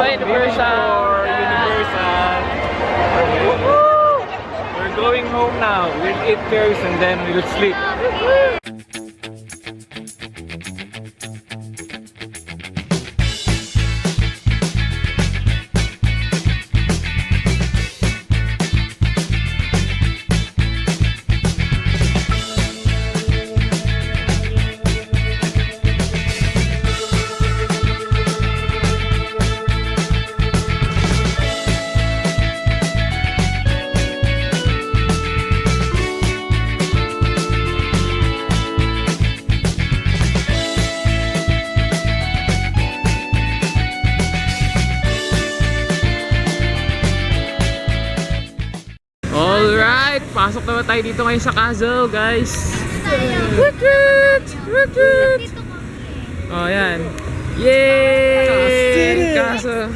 Universal. We're going home now. We'll eat first and then we'll sleep. Alright, pasok naman tayo dito ngayon sa castle, guys. Recruit! Oh, yan. Yay! Castle.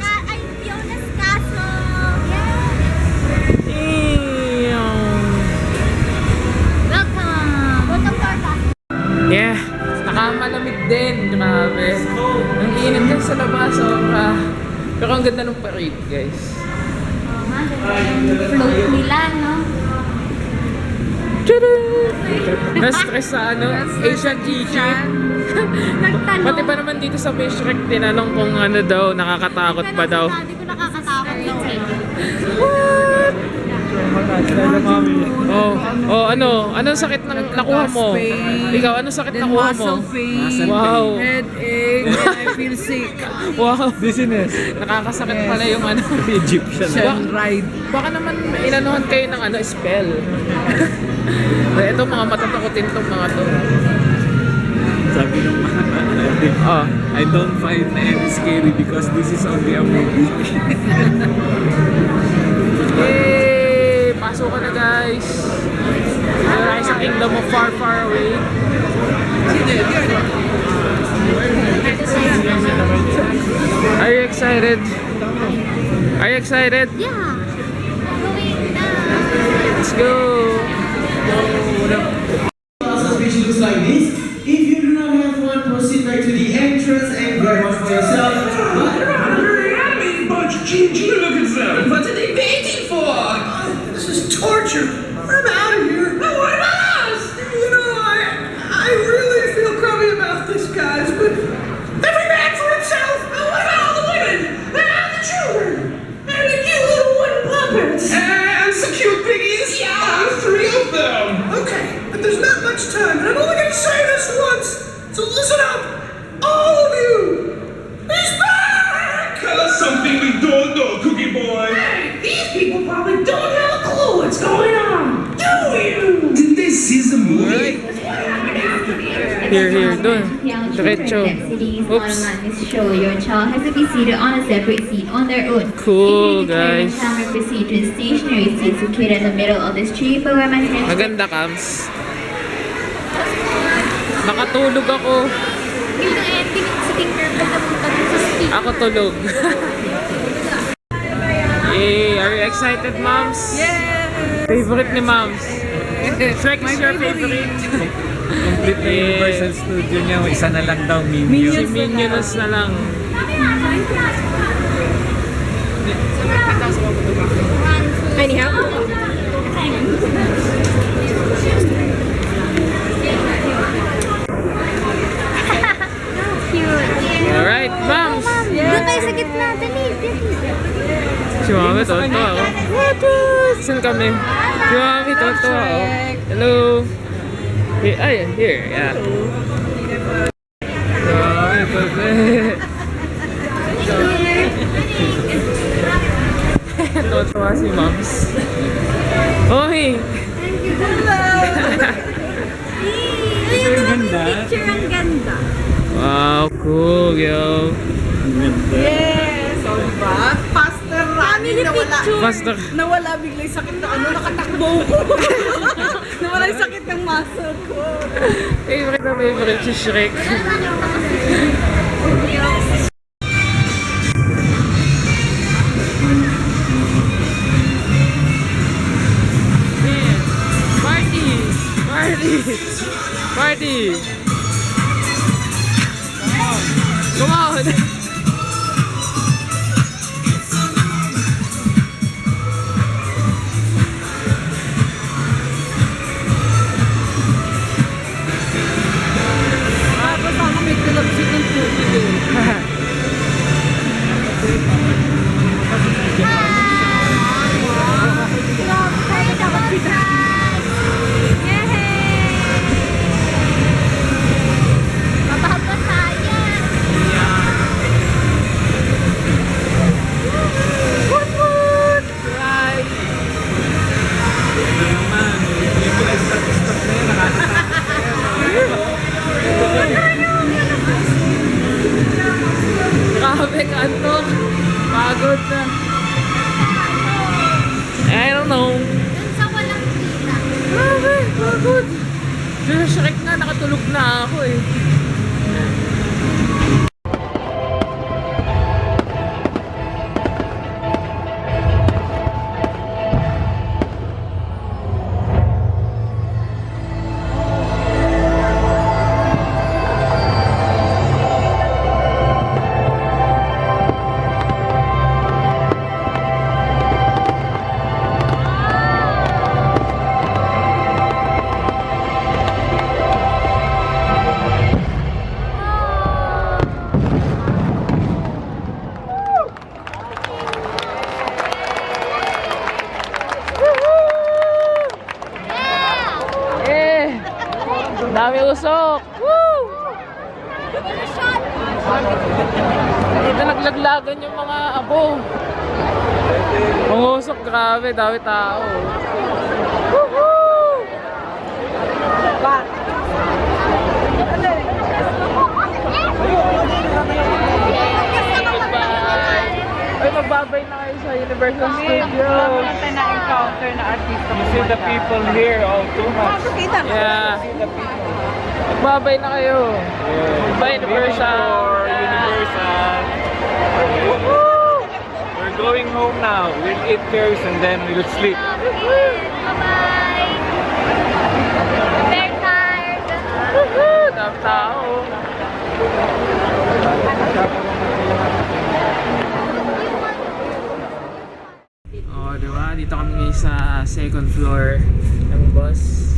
Fiona's Castle! Welcome! Welcome to our castle. Yeah, nakamalamig din. Grabe. Ang init din sa labas. Pero ang ganda ng parade, guys. Float nila, no? Na-stress sa Asian teacher. Nagtanong. Pati ba naman dito sa Fish Wreck, tinanong kung ano daw, nakakatakot ba daw. Hindi ko nakakatakot daw. Anong sakit na nakuha mo? Ikaw, anong sakit nakuha mo? Muscle pain, Wow. headache, and I feel sick. Wow. Dizziness. Nakakasakit pala yung Egyptian. Shell ride. Baka naman inanuhan kayo ng spell. Ito mga matatakotin tong mga to. Sabi nung Oh. I don't find any scary because this is only a movie. Yay! Pasok ka na, guys. Dito tayo sa Kingdom of Far Far Away. Are you excited? Are you excited? Yeah. Going down. Let's go! Which looks like this. If you do not have one, proceed right to the entrance and grab one for yourself. Look at them. What are they waiting for? This is torture. I'm out of here. No, what about us? You know, I really feel crummy about this, guys, but every man for himself. Now, what about all the women? And the children? And the cute little wooden puppets? And some cute piggies? Yeah, 3 of them. Okay, but there's not much time, and I'm only going to say this once. So listen up, all of you. He's back! Tell us something we don't know, Cookie Boy. Hey, these people probably don't have a clue what's going on. Do you? Did they see the movie? Here, dun. Diretso. Oops. Show your child has to be seated on a separate seat on their own. Cool, guys. Camera procedures, stationary seats located in the middle of the street for women. Maganda, Kams. Nakatulog ako. Yung ending sa Tinkerbell na punta dun sa street. Ako tulog. Yay! Are you excited, Moms? Yeah! Favorite ni Moms? Shrek is your favorite. Complete na Universal Studio niya. Isa na lang daw, Si Minions. Minions na lang. Anyhow? Alright, Moms! Doon tayo sa gitna. Dali. Si Mami, tonto ako. Saan kami? Si Mami, tonto ako. Hello! Ay, here. Yeah. Mami, perfect. Tonto si Moms. Oy! Ang ganda. Picture ang ganda. Wow, cool, yo. Yes! So, diba? Faster running, Faster. nawala bigla yung sakit na nakatakbo ko. Nawala yung sakit ng muscle ko. Favorite na favorite si Shrek. Party! Come on! Pagod na. I don't know. Dun sa walang kita. Grabe, pagod. Doon sa Shrek na, nakatulog na ako eh. Eh! Dami usok! Woo! Dito naglaglagan yung mga abo. Mga usok, grabe, dami tao. Woohoo! Goodbye! Ay, magbabay na kayo sa Universal Studios. na-encounter na artista. You see the people here all too much. Kita ko. Yeah. See the people. Magbabay na kayo. Bye, Universal. Universal. We're going home now. We'll eat curries and then we'll sleep. Bye-bye. Very tired. Woohoo! Dami tao. Oh, diba? Dito kami ngayon sa second floor ng bus.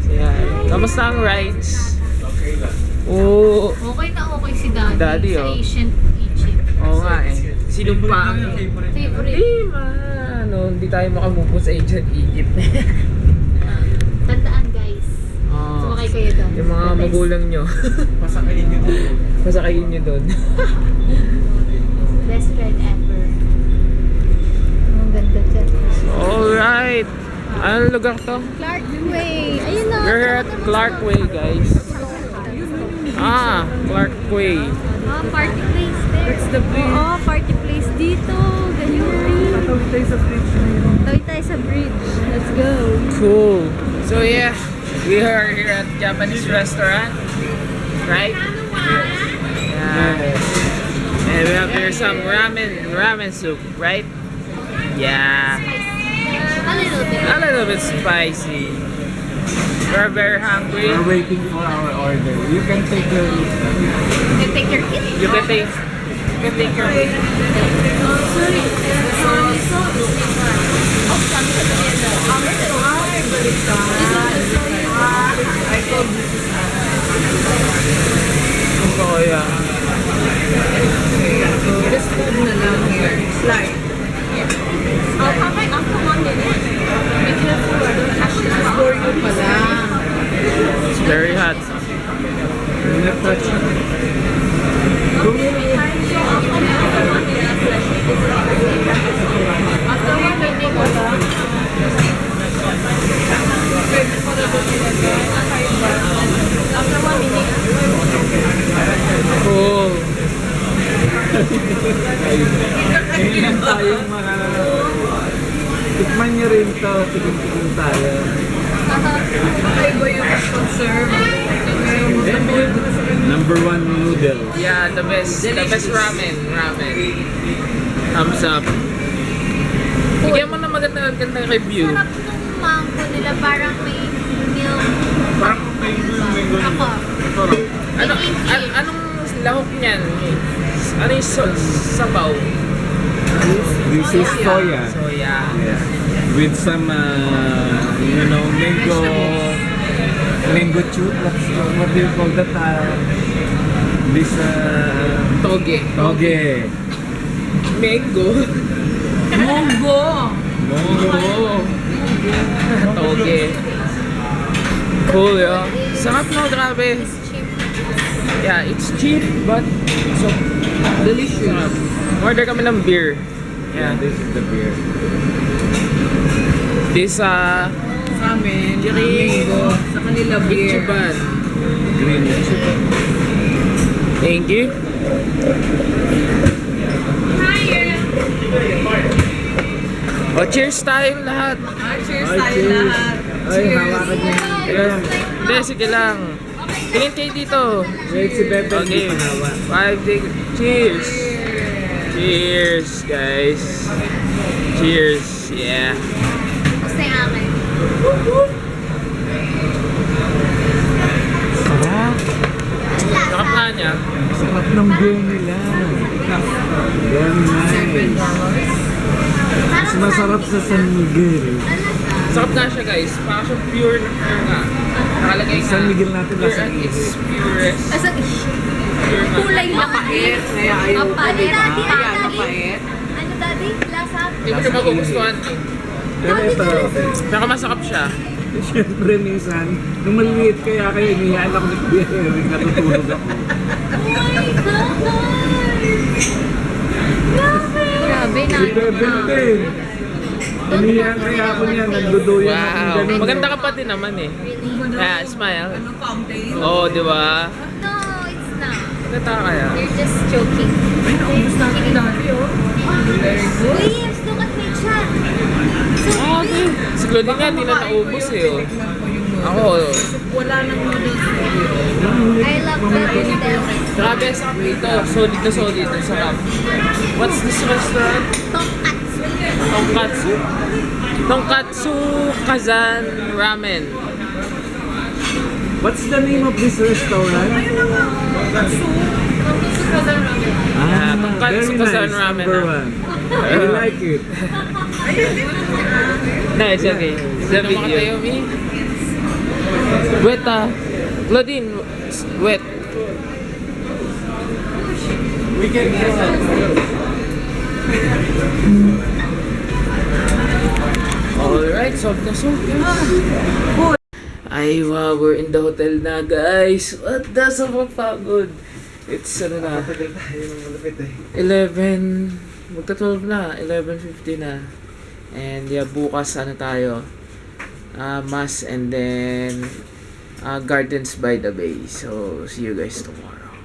So, yan. Kamusta ang rides? Okay lang. Oo. Okay na okay si Daddy, Daddy, sa oh. ancient Egypt. Oo nga eh. Sinumpa. Favorite. Hindi tayo makamove sa ancient Egypt. Tandaan guys. Oh, Sumakay kayo doon. yung mga magulang nyo. Pasakayin nyo doon. Pasakayin nyo doon. Best ride ever. Ang ganda dyan. Alright. Anong lugar to? Clark Way. Ayun na. We're here at Clark Way, guys. Ah, Clark Way. Ah, party place there. That's the bridge. Oo, party place dito. Ganyan. Tawid tayo sa bridge na yun. Tawid tayo sa bridge. Let's go. Cool. So yeah, we are here at Japanese restaurant, right? Yeah. And we have here some ramen soup, right? Yeah. A little bit. A little bit spicy. We're very hungry. We're waiting for our order. You can take your You can take your kid. You can take your Oh yeah. Just food na lang here. Slide. I'll come right after 1 minute. Be careful. Don't touch this For you pala. It's very hot. Cool. Kailan tayong mga... Tikman nyo rin to. Tigil-tigil tayo. Kakaiba yung conserve. Number 1 noodle. Yeah, the best ramen. Thumbs up. Bigyan mo na magandang review. Sarap nung mango nila. Parang may milk. Parang may Ako. Anong lahok niyan? Ano yung sabaw? This is soya. Soya. Yeah. With some, mango chew. What do you call that? This, Toge. toge. Mango. Monggo. Mongo. Toge. Cool, yo. Sarap no, grabe. Yeah, it's cheap, but so delicious. Order kami ng beer. Yeah, this is the beer. This, Sa amin, mango. Sa kanila beer. Ichiban. Green Ichiban. Thank you. O, cheers tayong lahat. Cheers tayo lahat. Ay, hawakan niyo. Ayan. Hindi, sige lang. Tingin kayo dito. Wait, si Bebe. Okay. 5, 6, cheers. Cheers, guys. Cheers. Yeah. Basta yung akin. Sarap. Sarap nga niya. Sarap ng beer nila. Very nice. Mas masarap sa San Miguel. Sarap nga siya, guys. Parang siyang pure na pure nga. Nakalagay nga. San Miguel natin Pure lasa at its purest. Asa, Pure nga. kulay lang. Mapait. Kaya ayaw ko. Mapait. Daddy, Kaya daddy. mapait. Ano, daddy? Lasa? Hindi mo siya magugustuhan. Pero ito, Pero masarap siya. siyempre minsan, nung maliliit kaya kayo, inihayaan ako ni Kuya Eric, natutulog ako. Grabe na. Si Bebe din. Inihayaan kaya ako niya, nagduduyan ako ng Wow. ganun. Maganda ka pa din naman eh. Kaya, smile. Ano fountain? Oo, oh, di ba? No, it's not. Maganda ka kaya. You're just joking. Naubos natin dati, oh. Williams, look at my chat. So Ah, okay. Si Claudine nga, di na naubos eh. Oh. Ako, oh. Wala nang noodles. I love the noodles. Grabe, sarap dito. Solid na solid. Ang sarap. What's this restaurant? Tonkatsu. Tonkatsu? Tonkatsu Kazan Ramen. What's the name of this restaurant? Ah, Tonkatsu very Kazan nice, Ramen. number one. I like it. No, it's okay. It's a video. Wait, Claudine, wait. We can Alright, solved na solved. Ay, wow, we're in the hotel na, guys. What the sobrang pagod. It's ano na, 11, magta-12 na, 11:50 na. And yeah, bukas ano tayo, Mass and then Gardens by the Bay. So, see you guys tomorrow.